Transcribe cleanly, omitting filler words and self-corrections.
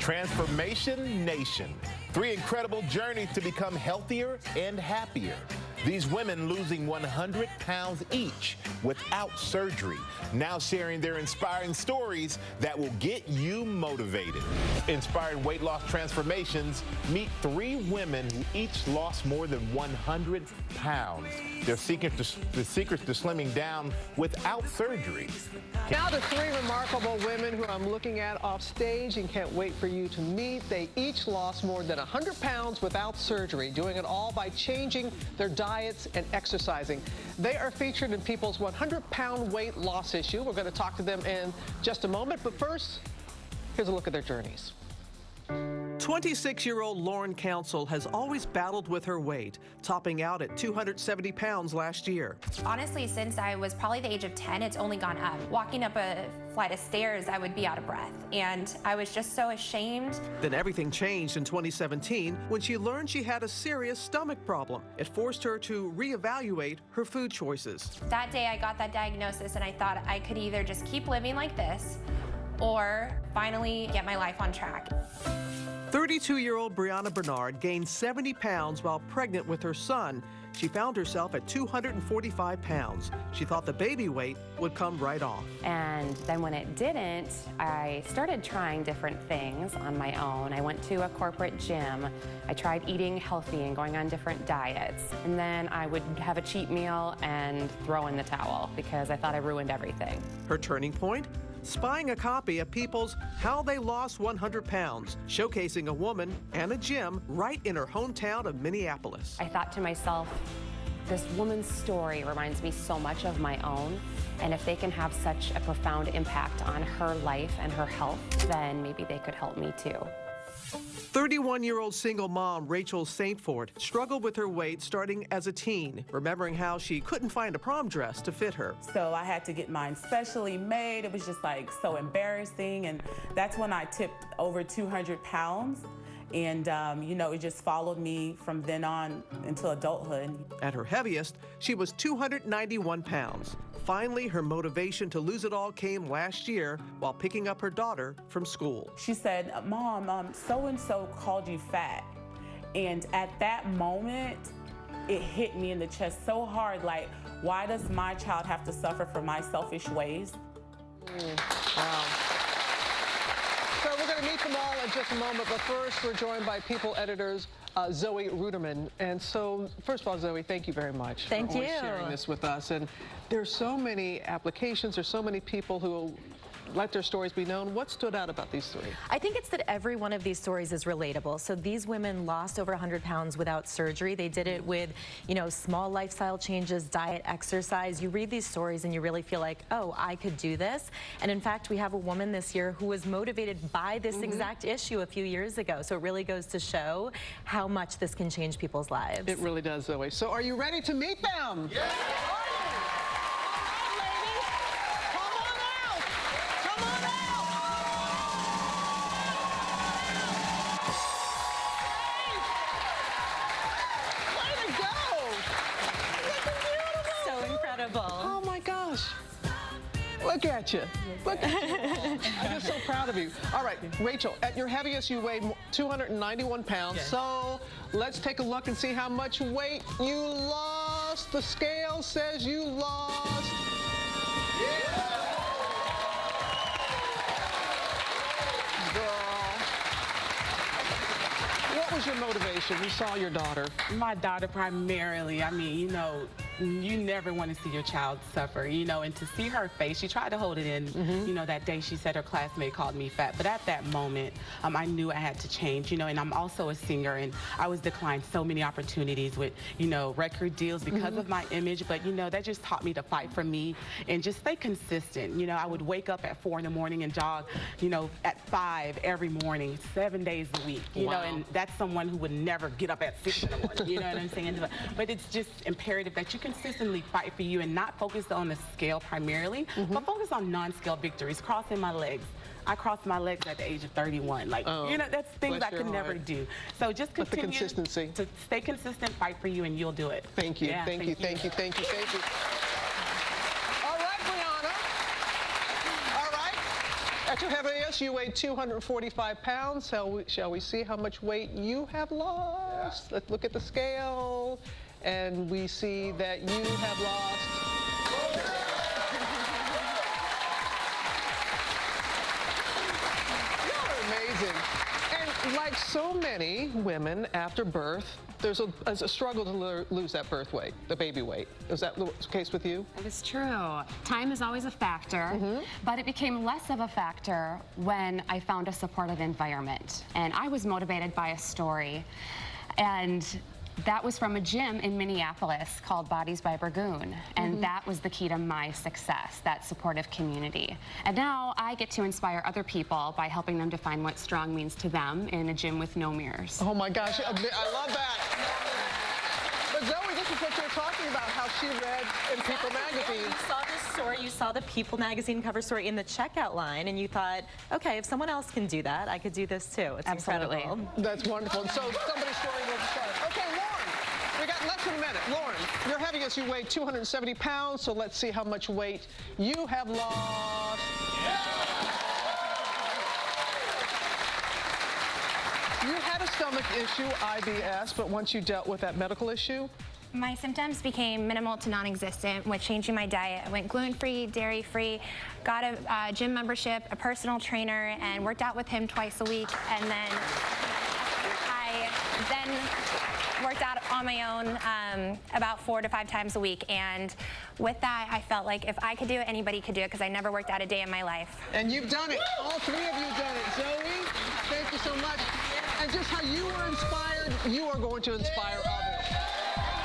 Transformation Nation. 3 incredible journeys to become healthier and happier. These women losing 100 pounds each without surgery, now sharing their inspiring stories that will get you motivated. Inspiring weight loss transformations, meet 3 women who each lost more than 100 pounds. The secret to slimming down without surgery. Now the 3 remarkable women who I'm looking at off stage and can't wait for you to meet. They each lost more than 100 pounds without surgery, doing it all by changing their diets and exercising. They are featured in People's 100-pound weight loss issue. We're going to talk to them in just a moment, but first, here's a look at their journeys. 26-year-old Lauren Council has always battled with her weight, topping out at 270 pounds last year. Honestly, since I was probably the age of 10, it's only gone up. Walking up a flight of stairs, I would be out of breath, and I was just so ashamed. Then everything changed in 2017 when she learned she had a serious stomach problem. It forced her to reevaluate her food choices. That day I got that diagnosis, and I thought I could either just keep living like this or finally get my life on track. 32-year-old Brianna Bernard gained 70 pounds while pregnant with her son. She found herself at 245 pounds. She thought the baby weight would come right off. And then when it didn't, I started trying different things on my own. I went to a corporate gym. I tried eating healthy and going on different diets. And then I would have a cheat meal and throw in the towel because I thought I ruined everything. Her turning point? Spying a copy of People's How They Lost 100 Pounds, showcasing a woman and a gym right in her hometown of Minneapolis. I thought to myself, this woman's story reminds me so much of my own, and if they can have such a profound impact on her life and her health, then maybe they could help me too. 31-year-old single mom Rachel Saintford struggled with her weight starting as a teen, remembering how she couldn't find a prom dress to fit her. So I had to get mine specially made. It was just like so embarrassing, and that's when I tipped over 200 pounds. And, you know, it just followed me from then on until adulthood. At her heaviest, she was 291 pounds. Finally, her motivation to lose it all came last year while picking up her daughter from school. She said, Mom, so-and-so called you fat. And at that moment, it hit me in the chest so hard, like, why does my child have to suffer for my selfish ways? Wow. So we're going to meet them all in just a moment, but first we're joined by People editors Zoe Ruderman. And so, first of all, Zoe, thank you very much for always sharing this with us. And there's so many applications, there's so many people who let their stories be known. What stood out about these 3? I think it's that every one of these stories is relatable. So these women lost over 100 pounds without surgery. They did it with, you know, small lifestyle changes, diet, exercise. You read these stories and you really feel like, oh, I could do this. And in fact, we have a woman this year who was motivated by this exact issue a few years ago. So it really goes to show how much this can change people's lives. It really does, Zoe. So are you ready to meet them? Yeah. Oh my gosh. Look at you. Look at you. I'm just so proud of you. All right, Rachel, at your heaviest you weighed 291 pounds. Yes. So let's take a look and see how much weight you lost. The scale says you lost. Yeah. Girl. What was your motivation? You saw your daughter. My daughter primarily. I mean, you know, you never want to see your child suffer, you know, and to see her face, she tried to hold it in, you know, that day she said her classmate called me fat, but at that moment, I knew I had to change, you know, and I'm also a singer, and I was declined so many opportunities with, you know, record deals because of my image, but, you know, that just taught me to fight for me and just stay consistent. You know, I would wake up at 4 in the morning and jog, you know, at 5 every morning, 7 days a week, you know, and that's someone who would never get up at 6 in the morning, you know what I'm saying? But it's just imperative that you consistently fight for you and not focus on the scale primarily, but focus on non-scale victories, crossing my legs. I crossed my legs at the age of 31. Like, you know, that's things I could never do. So just continue to stay consistent, fight for you, and you'll do it. Thank you, thank you, thank you, thank you, thank you. All right, Brianna. All right. At your heavy yes, you weigh 245 pounds. Shall we see how much weight you have lost? Let's look at the scale, and we see that you have lost. You're amazing. And like so many women after birth, there's a struggle to lose that birth weight, the baby weight. Is that the case with you? It was true. Time is always a factor, but it became less of a factor when I found a supportive environment. And I was motivated by a story. And that was from a gym in Minneapolis called Bodies by Burgoon. And that was the key to my success, that supportive community. And now I get to inspire other people by helping them define what strong means to them in a gym with no mirrors. Oh my gosh, I love that. But Zoe, this is what you're talking about, how she read in People magazine. You saw this story, you saw the People magazine cover story in the checkout line, and you thought, okay, if someone else can do that, I could do this too. It's Absolutely. incredible. That's wonderful. And so somebody's story will start. Okay, Lauren, we got less than a minute. Lauren, you're heavy as you weigh 270 pounds, so let's see how much weight you have lost. You had a stomach issue, IBS, but once you dealt with that medical issue? My symptoms became minimal to non-existent with changing my diet. I went gluten-free, dairy-free, got a gym membership, a personal trainer, and worked out with him twice a week. And then I worked out on my own about 4 to 5 times a week. And with that, I felt like if I could do it, anybody could do it, because I never worked out a day in my life. And you've done it. All 3 of you done it. Zoe, thank you so much. And just how you were inspired, you are going to inspire others.